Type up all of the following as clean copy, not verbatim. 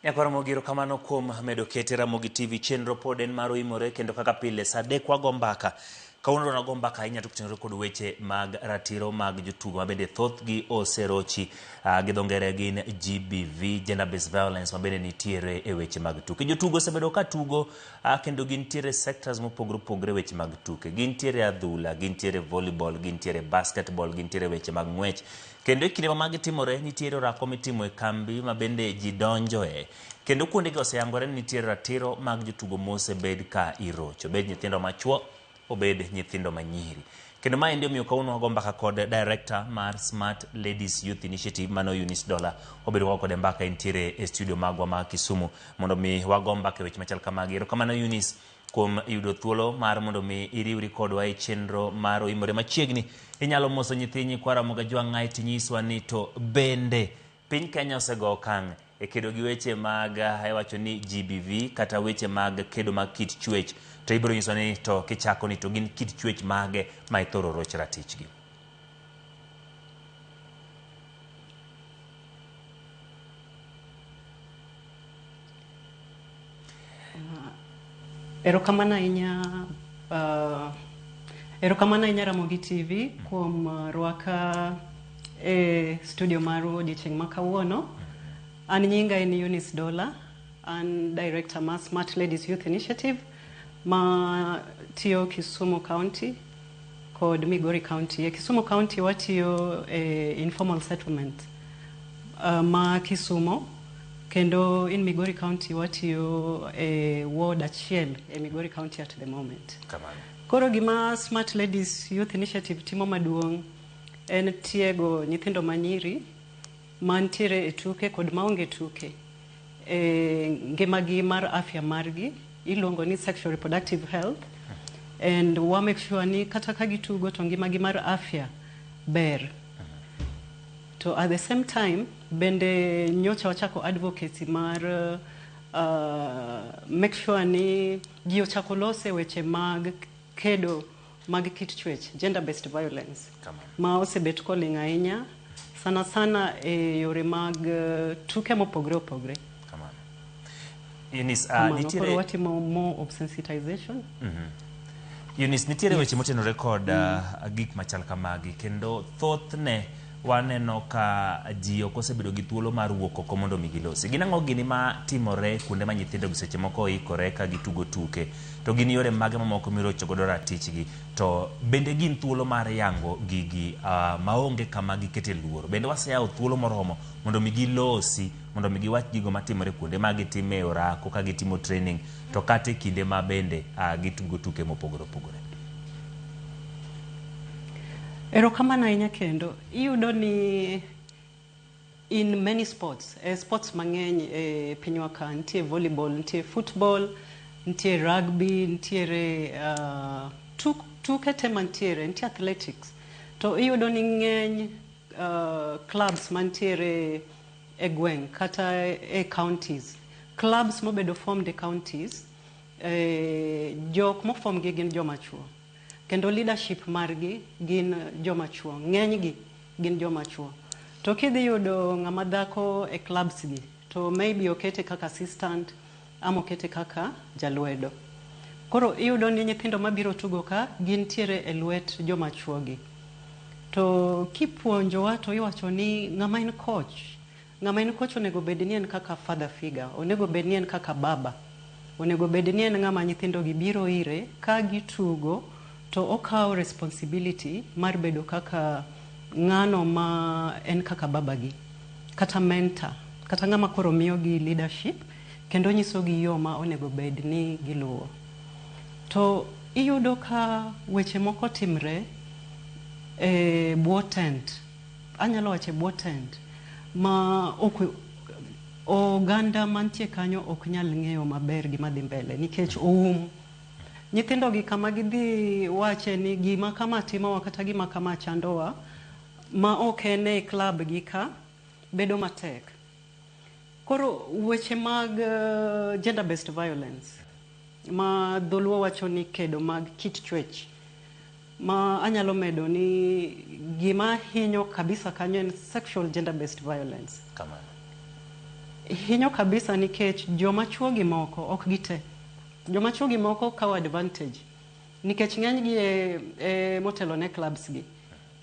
Nyakoro mogiro kamano kuom medo kete Ramogi TV chenro pod en maro imore kendo kaka pile saa adek wago mbaka. Kawuono nago mbaka ahinya to kutenore kod weche mag ratiro mag jotugo mabende thothgi oserochi gi dho ngere gin GBV, gender based violence, mabende nitiere e weche mag tuke. Jotugo osebedo ka tugo kendo gintiere sectors mopogore opogore weche mag tuke. Gintiere adhula, gintiere volleyball, gintiere basketball, gintiere weche mag ng'wech. Kendo e kinde ma magi timore nitiere orako mitimo e kambi mabende ji donjoe. Kendo kuonde gi oseyangore ni nitiere ratiro mag jotugo mosebed ka irocho. Obed nyithindo machuo, obed nyithindo manyiri. Kendo ma ndio miyo kawuono wago mbaka kod director mar Smart Ladies Youth Initiative mano Eunice Dola. Obedo kod mbaka entiere e studio magwa ma Kisumu mondo mi wago mbaka weche machal kamagi. Erokamano Eunice kuom yudo thuolo mar mondo mi iriwri kodwa e chenro mar Oimore machiegni. Inyalo moso nyithinyi kwa Ramogi Jwang'ae tinyiswa ni to bende piny Kenya osego okang' e kedo gi weche mag iwacho ni GBV kata weche mag kedo mag kit chwech. To ibiro nyiswa ni to kichako ni to gin kit chwech mage ma ithoro roch ratichgi. Erokamano ahinya Ramogi TV kuom rwaka e studio maru odiochieng' ma kawuono. An nyinga en Eunice Dola, an director ma Smart Ladies Youth Initiative ma tiyo Kisumu County kod Migori County. E Kisumu County watiyo informal settlement ma Kisumu, kendo in Migori County watiyo ward achiel e Migori County at the moment. Koro gima Smart Ladies Youth Initiative timo maduong' en tiego nyithindo manyiri mantiere e tuke kod maonge tuke ngimagi mar afya margi, iluongo ni sexual reproductive health, and wa make sure ni kata ka gitugo to ngimagi mar afya ber. To at the same time bende nyocha wachako advocacy mar make sure ni ji ochako lose weche mag kedo mag kit chwech, gender based violence, ma osebet koling' ahinya sana sana e yore mag tuke mopogore opogore. Eunice, nitiere watimo more of sensitization. Eunice, nitiere weche motenore kod gik machal kamagi kendo thothne waneno ka ji ok osebedo gi thuolo mar wuok oko mondo mi gilosi. Gin ang'o gini ma timore kuonde ma nyithindo gi seche moko oikore ka gitugo tuke, to gin yore mage mamoko mirocho godo ratichgi, to bende gin thuolo mar yango gigi maonge kama gikete luoro? Bende waseyawo thuolo moromo mondo mi gilosi, mondo mi giwach gigo matimore kuonde ma gitime orako ka gitimo training, to kata kinde ma bende gitugo tuke mopogore opogore? Erokamano ahinya kendo iyudo ni in many sports, sports mang'eny e pinywa ka, nitie volleyball, nitie football, nitie rugby, nitiere tuke te mantiere, nitie athletics. To iyudo ni ng'eny clubs mantiere e gweng' kata e counties, clubs mobedo formed e counties, jok moform gi gin joma chuo, kendo leadership margi gin joma chuo, ng'enygi gin joma chuo. To kidhi yudo ng'ama dhako e clubs gi, to maybe okete kaka assistant ama okete kaka jalwedo. Koro iyudo ni nyithindo mabiro tugo ka gintiere e lwet joma chuo gi. To kipuonjowa to iwacho ni ng'ama en coach onego bed ni en kaka father figure, onego bed ni en kaka baba, onego bed ni en ng'ama nyithindo gi biro ire ka gitugo, to okawo responsibility mar bedo kaka ng'ano ma en kaka babagi, kata mentor, kata ng'ama koro miyo gi leadership kendo nyiso gi yo ma onego bed ni giluwo. To iyudo ka weche moko timre e bwo tent, anyalo wache bwo tent, ma oganda mantie kanyo ok nyal ng'eyo maber gima dhi mbele nikech oum. Nyithindo gi kama gidhi wache ni gima kama timowa kata gima kama chandowa, ma ok en e club gi ka, bedo matek. Koro weche mag gender based violence, ma dholuo wacho ni kedo mag kit chwech, ma anyalo medo ni gima hinyo kabisa kanyo en sexual gender based violence. hinyo kabisa nikech joma chuo gi moko ok gite. Joma chuo gi moko kawo advantage. Nikech ng'eny gi motelo ne clubs gi.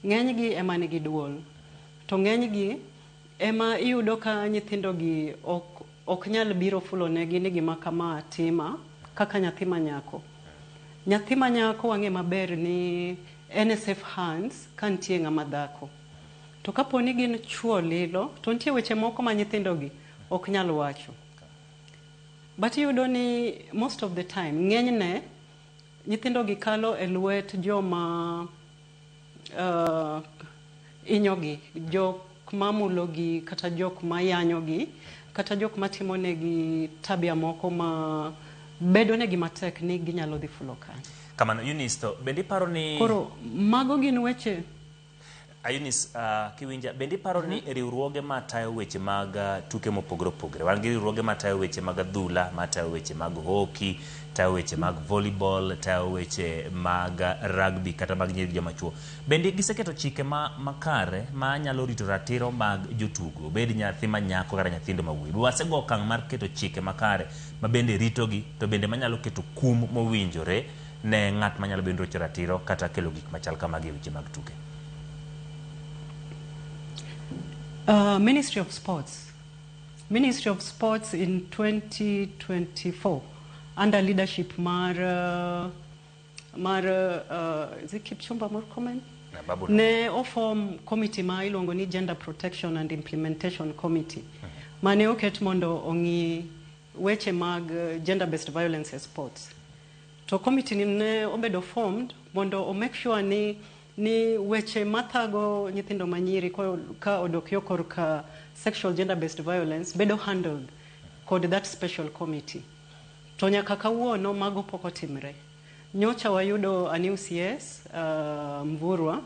Ng'eny gi ema nigi duol. To ng'eny gi ema iyudo ka nyithindo gi ok nyal biro fulo negi ni gima kama tima kaka nyathi manyako. Nyathi manyako wang'e maber ni en safe hands ka nitie ng'ama dhako. To kapo ni gin chuo lilo, to nitie weche moko ma nyithindo gi ok nyal wacho. But iyudo ni most of the time ng'enyne nyithindo gi kalo e lwet joma inyogi, jok mamulo gi kata jok mayanyo gi kata jok matimo negi tabia moko ma bedo negi matek ni ginyalo dhi fulo kanyo. Kamano Eunice, to bendi paro ni koro mago gin weche Eunice, kiwinja bendi paro ni riwruoge matayo weche mag tuke mopogore opogore, wan gi riwruoge matayo weche mag adhula, matayo weche mag hockey, tayo weche mag volleyball, tayo weche mag rugby kata mag nyiri joma chuo. Bendi giseketo chike makare ma nyalo rito ratiro mag jotugo, bed nyathi manyako kata nyithindo mawuoyi. Wasego okang' mar keto chike makare ma bende ritogi, to bende manyalo keto kum mowinjore ne ng'at manyalo bedo rocho ratiro kata kelo gik machal kamagi e weche mag tuke. Ministry of Sports in 2024 under leadership mar is it Kipchumba Murkomen? Ne form committee ma iluongo ni Gender Protection and Implementation Committee. Mane oket mondo ongi weche mag gender based violence e sports. To committee ne obedo formed mondo o make sure ni weche mathago nyithindo manyiri ka odok yo korka sexual gender based violence bedo handled kod that special committee. To nyaka kawuono mago pok otimre. Nyocha wayudo a new CS Mvurwa,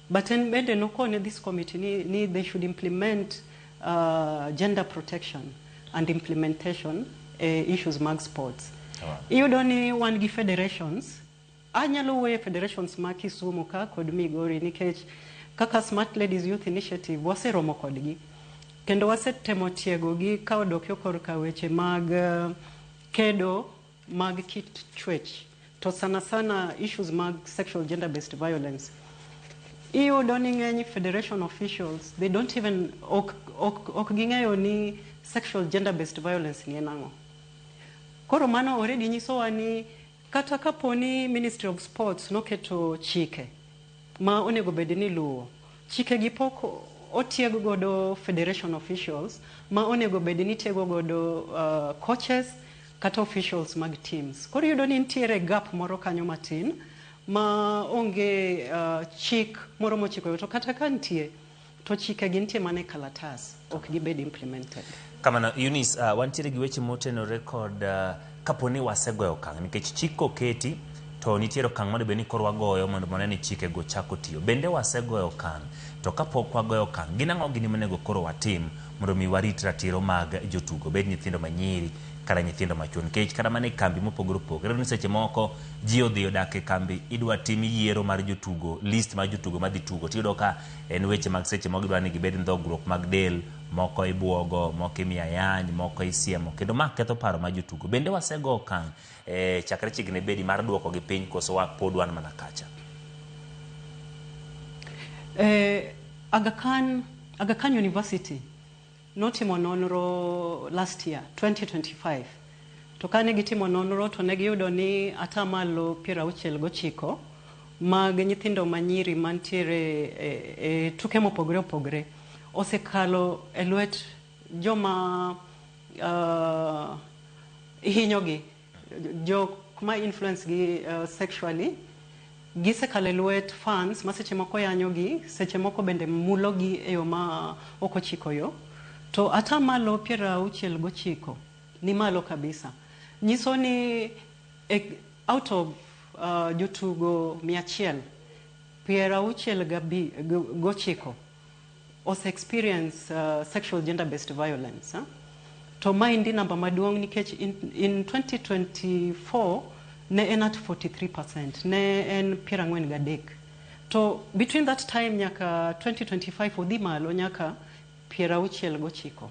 but en bende nokone this committee ni they should implement gender protection and implementation issues mag sports. Iyudo ni wan gi federations, anyalo wuoyo federations ma Kisumu ka kod Migori nikech kaka Smart Ladies Youth Initiative waseromo kodgi kendo wasetemo tiego gi ka odok yo korka weche mag kedo mag kit chwech to sana issues mag sexual gender based violence. Iyudo ni ng'eny federation officials they don't even ok ging'eyo ni sexual gender based violence ni enang'o. Koro mano already nyisowa ni kata kaponi Ministry of Sports noketo chike ma onego bed ni luwo, chike gi pok otiego godo federation officials ma onego bed ni tiego godo coaches kata officials mag teams. Koro yudo ni nitiere gap moro kanyo matin ma onge chik moro mochiko to kata ka nitie to chike gi nitie mane kalatas ok gibed implemented. Kamano Eunice, wantiere gi weche motenore kod kaponi wasegoyo okang' nikech chik oketi to nitiere okang' mondo bed ni koro wagoyo mondo mone ni chike go chako tiyo. Bende wasegoyo okang' to kapok wagoyo okang' gin ang'o gini monego koro watim mondo mi warit ratiro mag jotugo, bed nyithindo manyiri kata nyithindo machuo, nikech kata mana e kambi mopogore opogore ni seche moko ji odhi odak e kambi idwa tim yiero mar jotugo, list mar jotugo madhi tugo, tiyudo ka en weche mag seche moko idwa ni gibed ndhogruok mag del, moko ibuogo, moko imiya yany, moko isiemo, kendo ma ketho paro mar jotugo. Bende wasego okang' chakre chiegni bedi mar duoko gi piny koso pod wan mana kacha? Aga Khan University notimo nonro last year 2025 to kane gitimo nonro to ne giyudo ni atamalo 69 mag nyithindo manyiri mantiere tuke mopogore opogore osekalo e lwet joma hinyogi, jok ma influence gi sexually, gisekalo e lwet fans ma seche moko yanyogi, seche moko bende mulogi e yo ma ok ochiko yo. To atamalo 69 ni malo kabisa. Nyiso ni out of jotugo 100, 69 ose experience sexual gender based violence. To maindi namba maduong' nikech in 2024 ne en at 43%, ne en 43. To between that time nyaka 2025 odhi malo nyaka 69.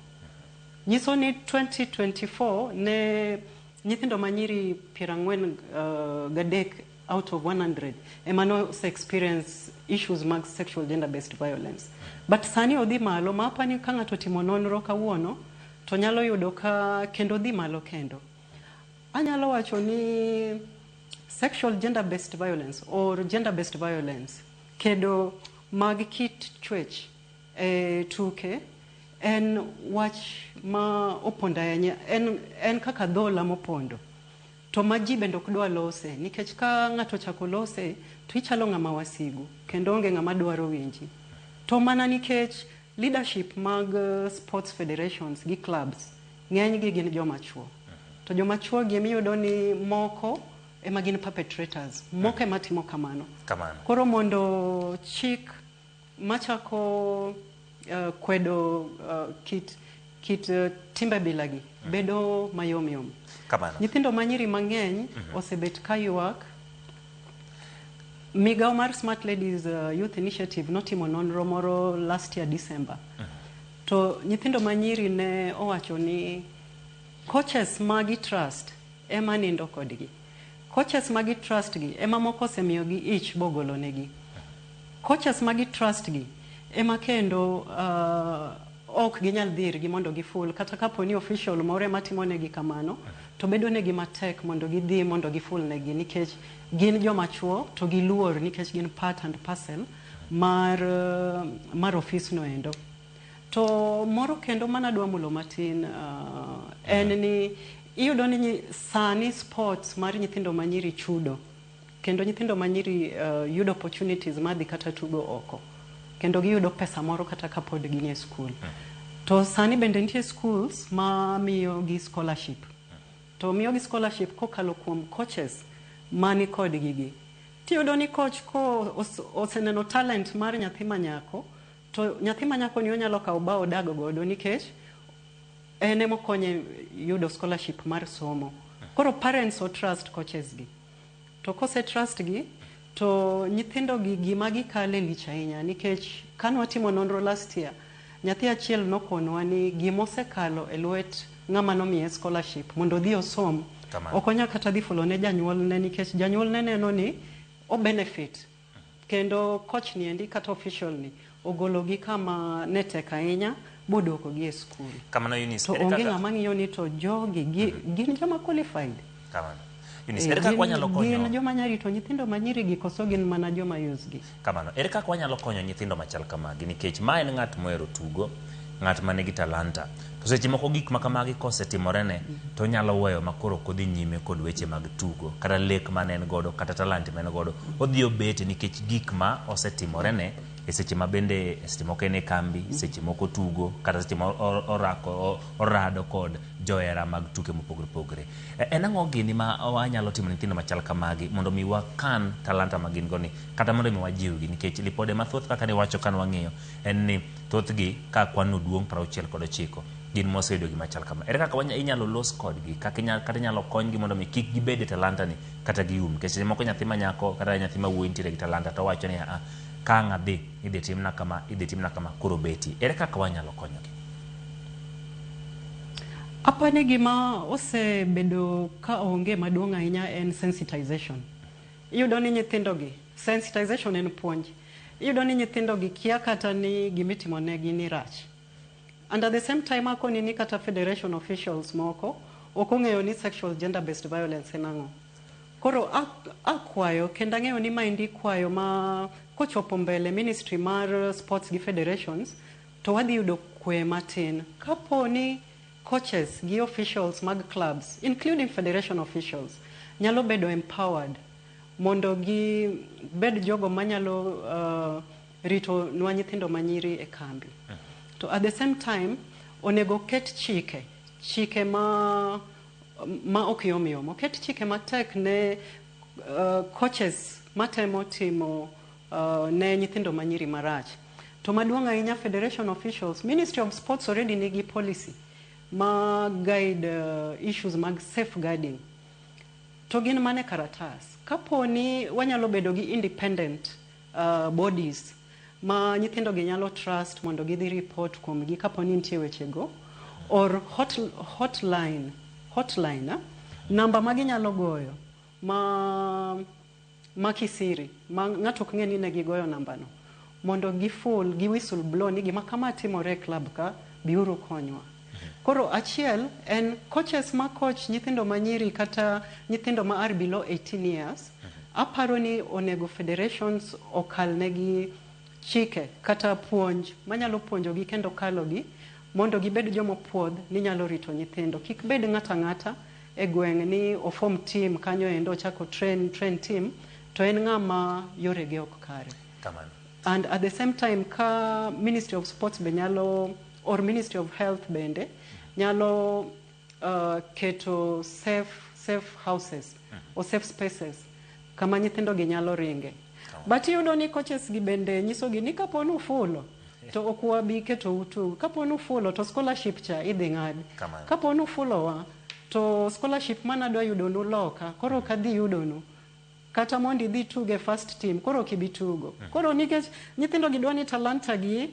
Nyiso ni 2024 ne nyithindo manyiri 40 gadek out of 100 emano experience issues mag sexual gender based violence. But sani odhi malo ma apani ka ng'ato timo nonro kawuono to nyalo yudo ka kendo dhi malo kendo. Anyalo wacho ni sexual gender based violence or gender based violence kedo mag kit chwech tuke en wach ma opondo ahinya, en kaka dhola mopondo to ma ji bende ok dwa lose, nikech ka ng'ato chako lose to ichalo ng'ama wasigu kendo onge ng'ama dwaro winji. To mana nikech leadership mag sports federations gi clubs ng'eny gi gin joma chuo, to joma chuo gi miyudo ni moko ema gin perpetrators, moko ema timo kamano. Koro mondo chik machako kwedo kit timbe bilagi bedo mayom yom. Nyithindo manyiri mang'eny osebet ka ywak. Migao mar Smart Ladies Youth Initiative notimo nonro moro last year December. To nyithindo manyiri ne owacho ni coaches magi trust ema nindo kodgi. Coaches magi trust gi ema moko osemiyo gi ich bogolo negi. Coaches magi trust gi ema kendo ok ginyal dhir gi mondo giful, kata kapo ni official moro ema timo negi kamano to bedo negi matek mondo gidhi mondo giful negi, nikech gin joma chuo to giluor nikech gin part and parcel mar office no endo. To moro kendo mana dwa mulo matin en ni iyudo ni sani sports mar nyithindo manyiri chudo, kendo nyithindo manyiri yudo opportunities madhi kata tugo oko, kendo giyudo pesa moro kata kapod gin e school. To sani bende nitie schools ma miyo gi scholarship, to miyo gi scholarship kokalo kuom coaches mani kod gigi. Tiyudo ni coach ko oseneno talent mar nyathi manyako, to nyathi manyako ni onyalo kawo ba odago godo nikech en ema konye yudo scholarship mar somo. Koro parents o trust coaches gi, to kose trust gi to nyithindo gi gima gikale lich ahinya, nikech kanwa timo nonro last year nyathi achiel nokonwa ni gimosekalo e lwet ng'ama nomiye scholarship mondo dhi osom okonya kata dhi fulo ne janyuol ne, nikech janyuol ne neno ni o benefit, kendo coach ni endi kata official ni ogologi kama netek ahinya bodoko gi e school. Kamano Eunice, to onge ng'ama ng'iyo ni to jogi gin joma qualified. Kamano Eunice, ere kaka wanyalo konyo? Gin joma nyari to nyithindo manyiri gi koso gin mana joma use gi. Kamano, ere kaka wanyalo konyo nyithindo machal kamagi, nikech ma en ng'at mohero tugo, ng'at mane gi talanta. To seche moko gik ma kamagi kosetimorene to nyalo weyo makoro kodhi nyime kod weche mag tugo, kata lek mane en godo, kata talent mane godo odhi obet nikech gik ma osetimorene e seche ma bende seche moko en e kambi, seche moko tugo, kata seche ma orado kod joera mag tuke mopogore pogore. En ang'o gini ma wanyalo timo nyithindo machal kamagi mondo mi wakan talanta ma gin goni, kata mondo mi wajiwgi, nikech lipode mathoth kaka ne wacho kan wang'iyo en ni thothgi ka kwan no duong' 69 gin moseyudo gima chal kama. Ere kaka inyalo los kodgi, kata inyalo konygi mondo mi kik gibed e talanta ni kata gium, nikech seche moko nyathi manyako kata nyathi ma wuoyi nitiere gi talanta to wacho ni ka ng'adhi idhi timna kama koro beti. Ere kaka wanyalo konyogi? Apani gima osebedo ka onge maduong' ahinya en sensitization. Iyudo ni nyithindo gi sensitization en puonj. Iyudo ni nyithindo gi kia kata ni gimitimo negi ni rach. And at the same time akoni ni kata federation officials moko ok ong'eyo ni sexual gender based violence en ang'o. Koro akwayo kendo ang'eyo ni maendi kwayo ma kochopo mbele ministry mar sports gi federations to wadhi yudo kwe matin. Kapo ni coaches gi officials mag clubs, including federation officials, nyalo bedo empowered mondo gi bed jogo manyalo rito nwa nyithindo manyiri e kambi. To at the same time onego ket chike ma ok yom, oket chike matek ne coaches matemo timo ne nyithindo manyiri marach. To maduong' ahinya federation officials, Ministry of Sports already nigi policy ma guide issues mag safeguarding. To gin mane karatas. Kapo ni wanyalo bedo gi independent bodies ma nyithindo gi nyalo trust mondo gidhi report kuom gi kapo ni nitie wechego, or hotline namba ma ginyalo goyo ma kisiri ma ng'ato ok ng'e ni ne gigoyo namba no mondo gi whistle blow ni gima kama timore e club ka biuru konywa. Koro achiel en coaches ma coach nyithindo manyiri kata nyithindo ma are below 18 years. Aparo ni onego federations okal negi chike kata puonj manyalo puonjogi kendo kalogi mondo gibed jomopuodh ni nyalo rito nyithindo. Kik bed ng'ata e gweng' ni o form team kanyo endo chako train team to en ng'ama yorege ok kare. Kamano. And at the same time ka Ministry of Sports be nyalo or Ministry of Health bende nyalo keto safe houses or safe spaces kama nyithindo gi nyalo ringe. But iyudo ni coaches gi bende nyiso gi ni kapo ni ufulo to okwa bi keto utu, kapo ni ufulo to scholarship cha idhi ng'ad, kapo ni ufulo wa to scholarship mana dwa yudo nu loka koro kadhi yudo nu kata mondi dhi tuge first team koro kibitugo. Koro nikech nyithindo gi dwani talanta gi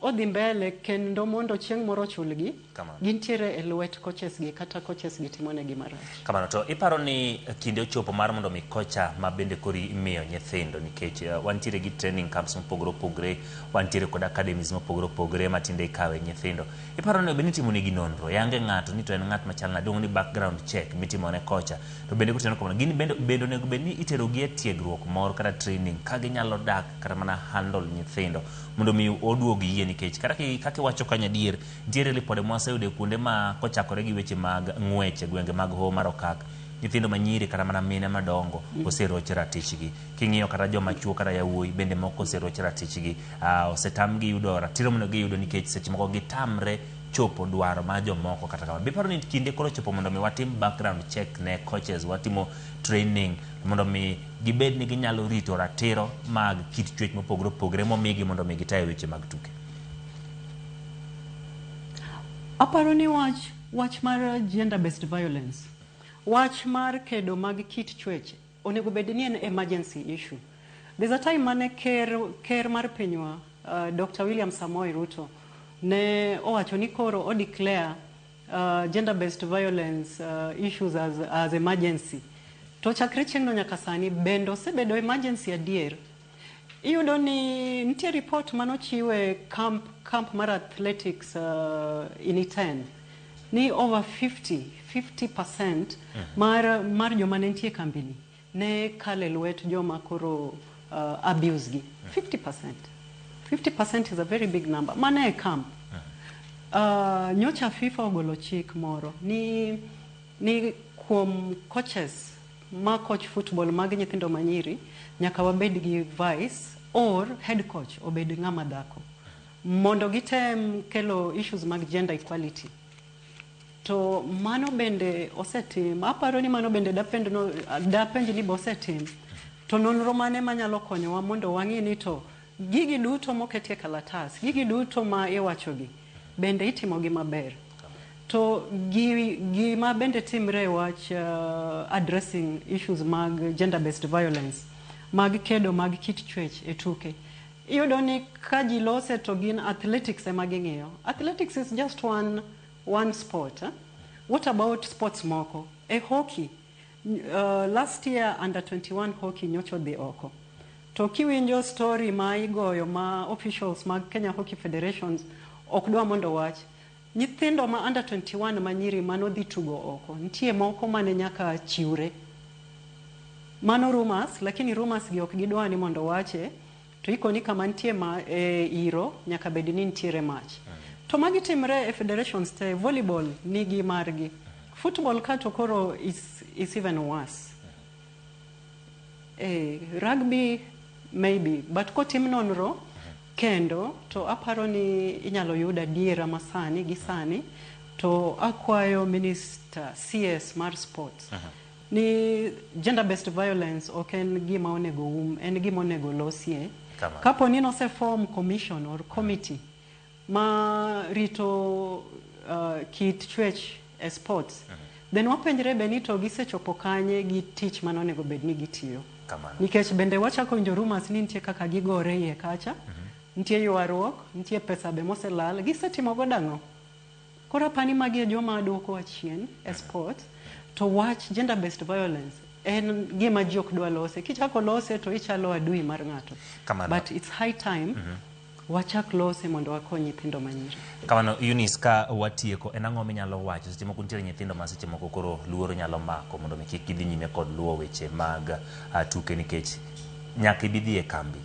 odhi mbele kendo mondo chieng' moro chulgi gintiere e lwet coaches gi kata coaches gi timone gi marach. Kamano to iparo ni kinde ochopo mar mondo mi kocha ma bende kori imiyo nyithindo nikech wantiere gi training camps mopogore opogore, wantiere kod academies mopogore opogore matinde ikawe nyithindo. Iparo ni bende timo negi nonro yange ng'ato ni to en ng'at machal na dong ni background check mitimo ne kocha to bende kuteno kamano gin bende onego bed ni itero gi e tiegruok moro kata training ka ginyalo dak kata mana handle nyithindo mondo mi oduogi yie nikech kaka wacho kanya dier diere lipode mwaseyude kuonde ma kochakore gi weche mag ng'weche gwenge mag Hoho mar Okak nyithindo manyiri kata mana mine madongo oseroch ratichgi. King'iyo kata joma chuo kata yawuoyi bende moko oseroch ratichgi. Osetamgi yudo ratiro mondo giyudo nikech seche moko gitamre chopo dwaro ma jomoko kata kama. Biparo ni kinde koro chopo mondo mi watim background check ne coaches, watimo training mondo mi gibed ni ginyalo rito ratiro mag kit chwech mopogore opogore momigi mondo mi gitayo weche mag tuke. Aparo ni wach mar gender based violence, wach mar kedo mag kit chwech onego bed ni en emergency issue. There's a time mane ker mar pinywa Dr. William Samoei Ruto ne owacho ni koro o declare gender based violence issues as emergency. To chakre chieng'no nyaka sani bendo osebedo emergency adier. Iyudo ni nitie report manochiwe camp mar athletics in Iten ni over 50% mar joma ne nitie kambini ne kale lwet joma koro abuse gi 50% is a very big number. Mane e camp. Nyocha FIFA ogolo chik moro ni kuom coaches ma coach football mag nyithindo manyiri nyaka wabed gi vice or head coach obed ng'ama dhako mondo gitem kelo issues mag gender equality. To mano bende osetim. Aparo ni mano bende dapenj ni bosetim to nonro mane manyalo konyowa mondo wang'e ni to gigi duto moketie kalatas, gigi duto ma iwachogi bende itimo gi maber. To gima bende timre wach addressing issues mag gender based violence, mag kedo mag kit chwech e tuke. Iyudo ni ka ji lose to gin athletics ema ging'iyo. Athletics is just one sport. What about sports moko? Hockey. Last year under 21 hockey nyocho dhi oko. To kiwinjo story ma igoyo ma officials mag Kenya Hockey Federations ok dwa mondo wach. Nyithindo ma under 21 manyiri mano dhi tugo oko. Nitie moko mane nyaka chiwre. Mano rumors, lakini rumors gi ok gidwa ni mondo wache. To iko ni kama nitie iro nyaka bed ni nitiere mach. To magi timre e federations te. Volleyball nigi margi. Football kato koro is even worse. Rugby maybe, but ko tim nonro kendo to aparo ni inyalo yuda diera masani gi sani to akwayo minister CS mar sports ni gender based violence ok en gima onego en gima onego losie. Kapo ni no se form commission or committee ma rito kit chwech e sports then wapenjre benito gisechopo kanye gi tich manonego bed ni gitiyo. Nikech bende wachako winjo rumors ni nitie kaka gigore iye kacha, nitie ywaruok, nitie pesa be moselal, gisetimo go dang'o. Kora pani magi joma duoko achien e sports to watch gender based violence en gima ji ok dwa lose. Kichako lose to ichalo adui mar ng'ato. But it's high time wachak lose mondo wakony nyithindo manyiri. Kamano Eunice, ka watieko en ang'o minyalo wacho seche moko nitiere nyithindo ma seche moko koro luoro nyalo mako mondo mi kik gidhi nyime kod luwo weche mag tuke, nikech nyaka ibidhi e kambi,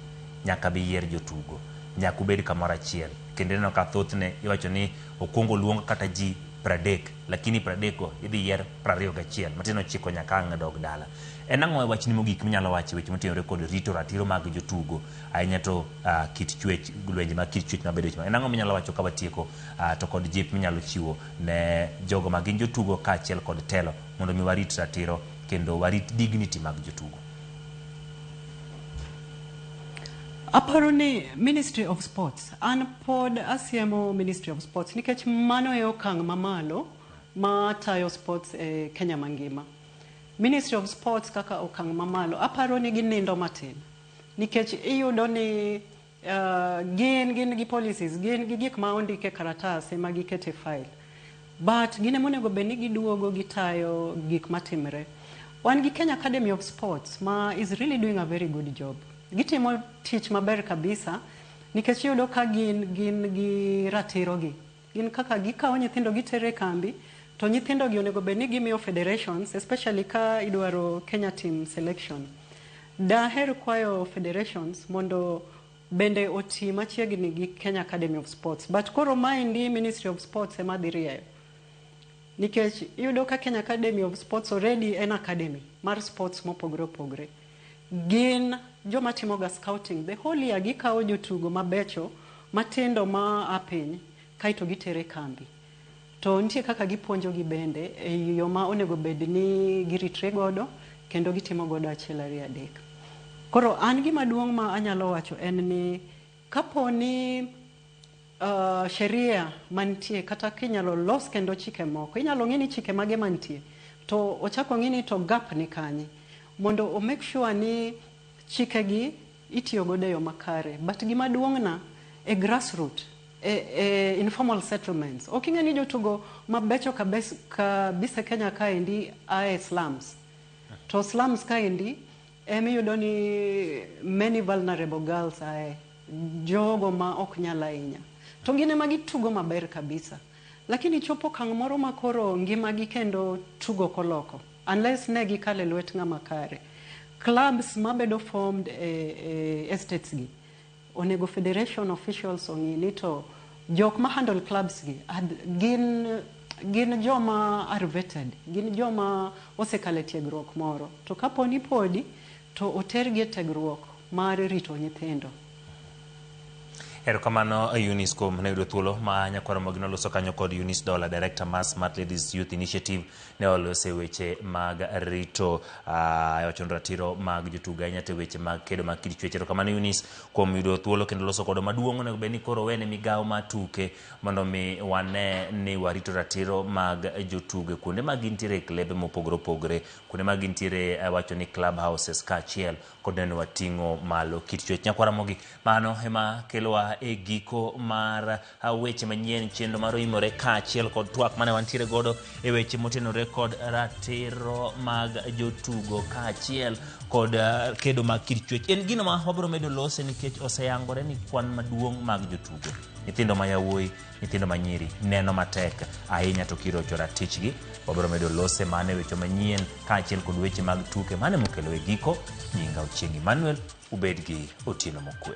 nyaka bi yier jotugo, nyaka ubed kamoro achiel, kendo neno ka thothne iwacho ni okwongo luong kata ji 30, lakini 30 go idhi yier 21, matino chiko nyaka ang' dog dala. En ang'o e wachni mogik minyalo wacho weche motenore kod rito ratiro mag jotugo ahinya to kit chwech, lwenje mag kit chwech mabedo weche? En ang'o minyalo wacho ka watieko to kod jip minyalo chiwo ne jogo ma gin jotugo kaachiel kod telo mondo mi warit ratiro kendo warit dignity mag jotugo? Aparo ni Ministry of Sports, an pod asiemo Ministry of Sports nikech mano e okang' mamalo ma tayo sports e Kenya mangima. Ministry of Sports kaka okang' mamalo aparo ni ginindo matin nikech iyudo ni gin gi policies, gin gi gik ma ondike karatas ema gikete file, but gine monego bed ni giduogo gitayo gik matimre. Wan gi Kenya Academy of Sports ma is really doing a very good job. Gitimo tich maber kabisa nikech iyudo ka gin gi ratiro gi, gin kaka gikawo nyithindo gitere kambi, to nyithindo gi onego bed ni gimiyo federations, especially ka idwaro Kenya team selection. Daher kwayo federations mondo bende oti machiegni gi Kenya Academy of Sports, but koro maendi Ministry of Sports ema dhi rieyo nikech iyudo ka Kenya Academy of Sports already en academy mar sports mopogore opogore. Gin joma timoga scouting the whole year, gikawo jotugo mabecho matindo ma apiny kaito gitere kambi, to nitie kaka gipuonjo gi bende e yo ma onego bed ni giritre godo kendo gitimo godo achiel ariyo adek. Koro an gima duong' ma anyalo wacho en ni kapo ni sheria mantie kata kinyalo los kendo chike moko, inyalo ng'ini chike mage mantie to ochako ng'ini to gap ni kanye mondo o make sure ni chike gi itiyo godo yo makare. But gima duong' na e grassroots, informal settlements. Oking'eni jotugo mabecho kabisa Kenya kaendi ae slums. To slums kaendi emiyudo ni many vulnerable girls ae, jogo ma ok nyala ahinya. To gine ma gitugo maber kabisa. Lakini chopo kang' moro makoro ngima gi kendo tugo koloko, unless ne gikale lwet ng'ama kare. Clubs mabedo formed estates gi, onego federation officials ong'ini to jok ma handle clubs gi gin joma are vetted, gin joma osekale tiegruok moro, to kapo ni podi to otergi e tiegruok mar rito nyithindo. Erokamano Eunice kuom ne yudo thuolo ma nyakwaro magino loso kanyo kod Eunice Dola, Director mar Smart Ladies Youth Initiative, ne olose weche mag rito wachon ratiro mag jotugo ahinya te weche mag kedo mag kit chwech. Erokamano Eunice kuom yudo thuolo kendo loso kodo maduong' onego bed ni koro wene migawo mar tuke mondo mi wane ni warito ratiro mag jotugo kuonde ma gintiere e klebe mopogore opogore, kuonde ma gintiere wacho ni club houses kaachiel kod neno wating'o malo kit chwech. Nyakwaro mogik, mano ema kelowa e giko mar weche manyien chenro mar Oimore kaachiel kod twak mane wantiere godo e weche motenore kod ratiro mag jotugo kaachiel kod kedo mag kit chwech. En gino ma wabiro medo lose nikech oseyangore ni kwan maduong' mag jotugo, nyithindo ma yawuoyi, nyithindo ma nyiri, neno matek ahinya to kirocho ratichgi. Wabiro medo lose mane weche manyien kaachiel kod weche mag tuke mane mokelo e giko. Nyinga Ochieng' Emmanuel, ubed gi otieno mokwe.